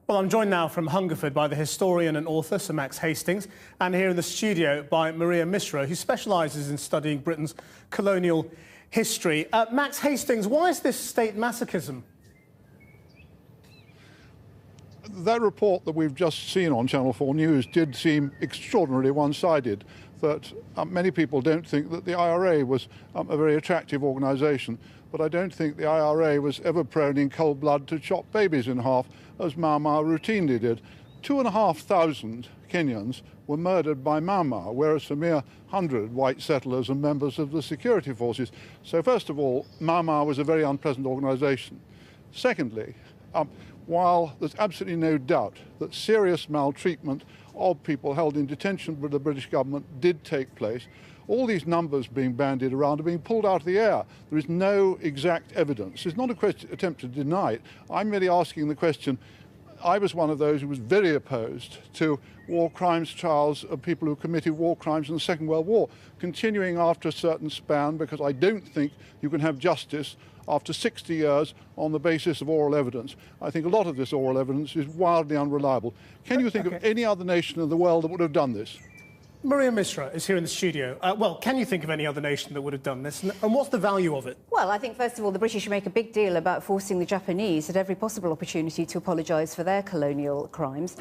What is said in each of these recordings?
Well, I'm joined now from Hungerford by the historian and author Sir Max Hastings, and here in the studio by Maria Misra, who specialises in studying Britain's colonial history. Max Hastings, why is this state masochism? That report that we've just seen on Channel 4 News did seem extraordinarily one-sided, that many people don't think that the IRA was a very attractive organisation, but I don't think the IRA was ever prone in cold blood to chop babies in half, as Mau Mau routinely did. 2,500 Kenyans were murdered by Mau Mau, whereas a mere 100 white settlers and members of the security forces. So first of all, Mau Mau was a very unpleasant organisation. Secondly, while there's absolutely no doubt that serious maltreatment of people held in detention by the British government did take place, all these numbers being bandied around are being pulled out of the air. There is no exact evidence. It's not a attempt to deny it. I'm merely asking the question. I was one of those who was very opposed to war crimes trials of people who committed war crimes in the Second World War, continuing after a certain span, because I don't think you can have justice after 60 years on the basis of oral evidence. I think a lot of this oral evidence is wildly unreliable. Can you think of any other nation in the world that would have done this? Maria Misra is here in the studio. Well, can you think of any other nation that would have done this? And what's the value of it? Well, I think, first of all, the British make a big deal about forcing the Japanese at every possible opportunity to apologise for their colonial crimes.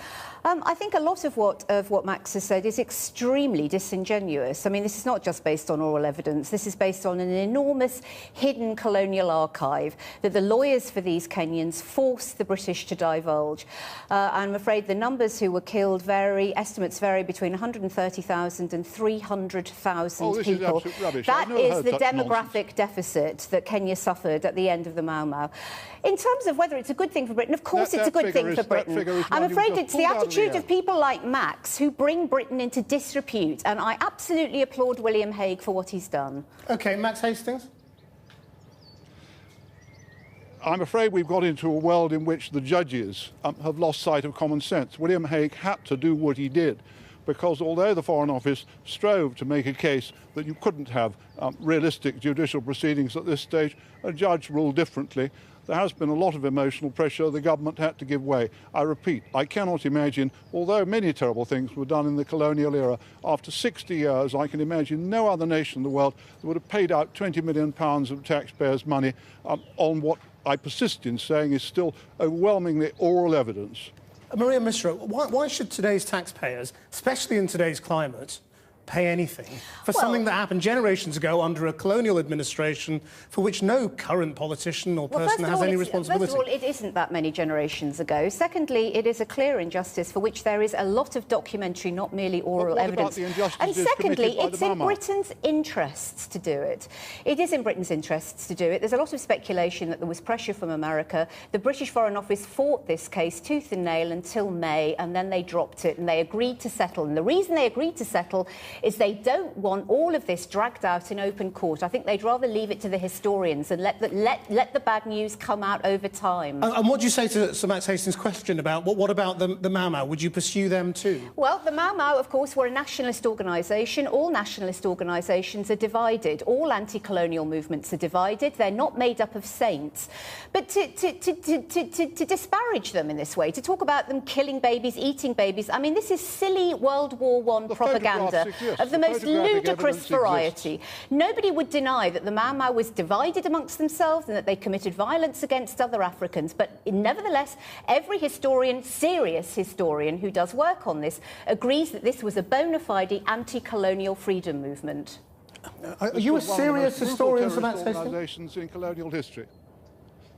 I think a lot of what Max has said is extremely disingenuous. I mean, this is not just based on oral evidence. This is based on an enormous hidden colonial archive that the lawyers for these Kenyans forced the British to divulge. I'm afraid the numbers who were killed vary. Estimates vary between 130,000 and 300,000 people. Is rubbish. That is the demographic deficit that Kenya suffered at the end of the Mau Mau. In terms of whether it's a good thing for Britain, of course it's a good thing for Britain. I'm afraid it's the attitude of people like Max who bring Britain into disrepute, and I absolutely applaud William Hague for what he's done. OK, Max Hastings? I'm afraid we've got into a world in which the judges have lost sight of common sense. William Hague had to do what he did, because although the Foreign Office strove to make a case that you couldn't have realistic judicial proceedings at this stage, a judge ruled differently. There has been a lot of emotional pressure. The government had to give way. I repeat, I cannot imagine, although many terrible things were done in the colonial era, after 60 years, I can imagine no other nation in the world that would have paid out £20 million of taxpayers' money on what I persist in saying is still overwhelmingly oral evidence. Maria Misra, why should today's taxpayers, especially in today's climate, pay anything for something that happened generations ago under a colonial administration for which no current politician or person has any responsibility? First of all, it isn't that many generations ago. Secondly, it is a clear injustice for which there is a lot of documentary, not merely oral evidence. And secondly, it's in Britain's interests to do it. It is in Britain's interests to do it. There's a lot of speculation that there was pressure from America. The British Foreign Office fought this case tooth and nail until May, and then they dropped it and they agreed to settle. And the reason they agreed to settle is they don't want all of this dragged out in open court. I think they'd rather leave it to the historians and let the bad news come out over time. And what do you say to Sir Max Hastings' question about what about the Mau Mau? Would you pursue them too? Well, the Mau Mau, of course, were a nationalist organisation. All nationalist organisations are divided. All anti-colonial movements are divided. They're not made up of saints. But to disparage them in this way, to talk about them killing babies, eating babies, I mean, this is silly World War I propaganda of the most ludicrous variety. Nobody would deny that the Mau Mau was divided amongst themselves and that they committed violence against other Africans. But nevertheless, every historian, serious historian who does work on this, agrees that this was a bona fide anti-colonial freedom movement. Are you a serious historian, Sir Max Hastings? Organisations in colonial history.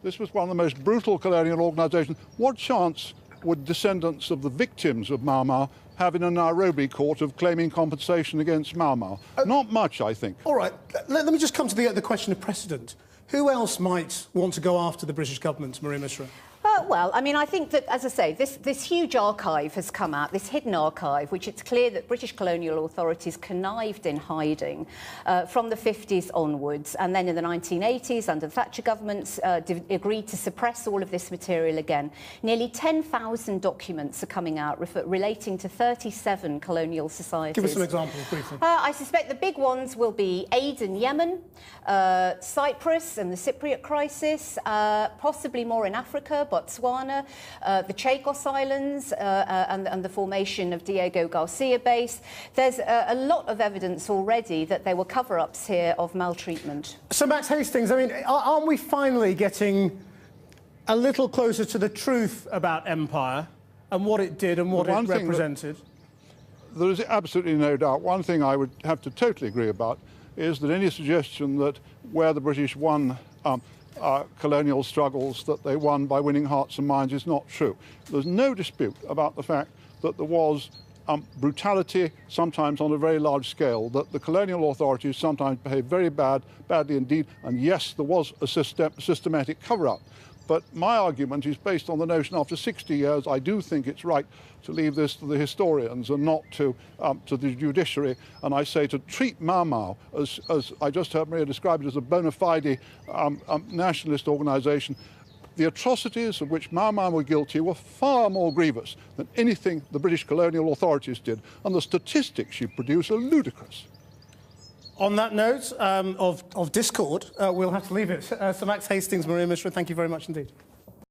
This was one of the most brutal colonial organisations. What chance would descendants of the victims of Mau Mau have in a Nairobi court of claiming compensation against Mau Mau? Not much, I think. All right, let me just come to the question of precedent. Who else might want to go after the British government, Maria Misra? Well, I mean, I think that, as I say, this huge archive has come out, this hidden archive, which it's clear that British colonial authorities connived in hiding from the 50s onwards. And then in the 1980s, under the Thatcher governments, agreed to suppress all of this material again. Nearly 10,000 documents are coming out relating to 37 colonial societies. Give us some examples, briefly. I suspect the big ones will be Aden, Yemen, Cyprus and the Cypriot crisis, possibly more in Africa, but Botswana, the Chagos Islands, and the formation of Diego Garcia Base. There's a lot of evidence already that there were cover-ups here of maltreatment. So, Max Hastings, I mean, aren't we finally getting a little closer to the truth about Empire and what it did and what it represented? There is absolutely no doubt. One thing I would have to totally agree about is that any suggestion that where the British won colonial struggles, that they won by winning hearts and minds, is not true. There's no dispute about the fact that there was brutality, sometimes on a very large scale, that the colonial authorities sometimes behaved very badly indeed, and yes, there was a systematic cover-up. But my argument is based on the notion after 60 years, I do think it's right to leave this to the historians and not to the judiciary. And I say to treat Mau Mau, as I just heard Maria describe it, as a bona fide nationalist organisation. The atrocities of which Mau Mau were guilty were far more grievous than anything the British colonial authorities did. And the statistics you produce are ludicrous. On that note of discord, we'll have to leave it. Sir Max Hastings, Maria Mishra, thank you very much indeed.